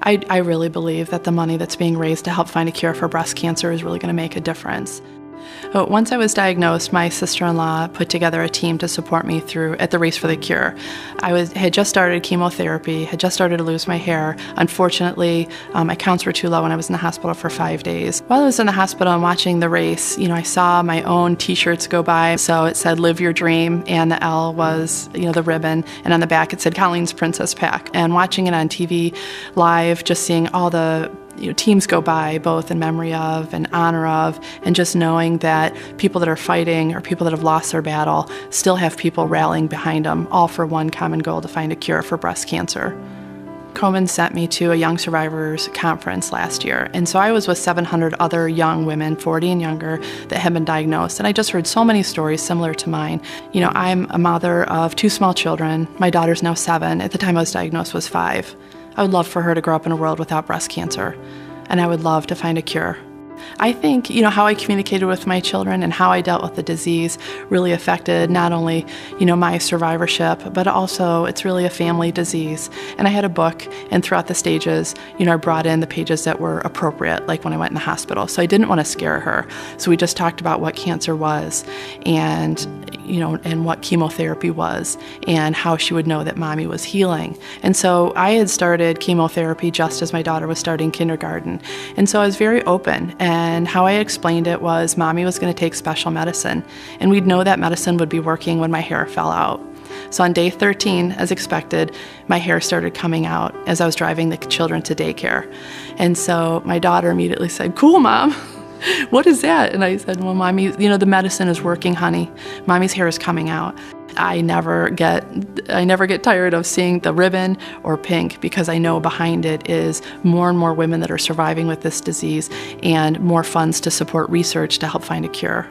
I really believe that the money that's being raised to help find a cure for breast cancer is really going to make a difference. But once I was diagnosed, my sister-in-law put together a team to support me through at the Race for the Cure. Had just started chemotherapy, had just started to lose my hair. Unfortunately, my counts were too low and I was in the hospital for 5 days. While I was in the hospital and watching the race, I saw my own t-shirts go by. So it said, "Live Your Dream," and the L was, the ribbon, and on the back it said Colleen's Princess Pack. And watching it on TV live, just seeing all the teams go by, both in memory of and honor of, and just knowing that people that are fighting or people that have lost their battle still have people rallying behind them, all for one common goal: to find a cure for breast cancer. Komen sent me to a Young Survivors conference last year, and so I was with 700 other young women, 40 and younger, that had been diagnosed, and I just heard so many stories similar to mine. I'm a mother of 2 small children. My daughter's now 7. At the time I was diagnosed was 5. I would love for her to grow up in a world without breast cancer, and I would love to find a cure. I think, how I communicated with my children and how I dealt with the disease really affected not only, my survivorship, but also it's really a family disease. And I had a book, and throughout the stages, I brought in the pages that were appropriate, like when I went in the hospital. So I didn't want to scare her. So we just talked about what cancer was and what chemotherapy was and how she would know that mommy was healing. And so I had started chemotherapy just as my daughter was starting kindergarten. And so I was very open. And how I explained it was mommy was going to take special medicine, and we'd know that medicine would be working when my hair fell out. So on day 13, as expected, my hair started coming out as I was driving the children to daycare. And so my daughter immediately said, "Cool, Mom." "What is that?" And I said, "Well, Mommy, the medicine is working, honey. Mommy's hair is coming out." I never get tired of seeing the ribbon or pink, because I know behind it is more and more women that are surviving with this disease and more funds to support research to help find a cure.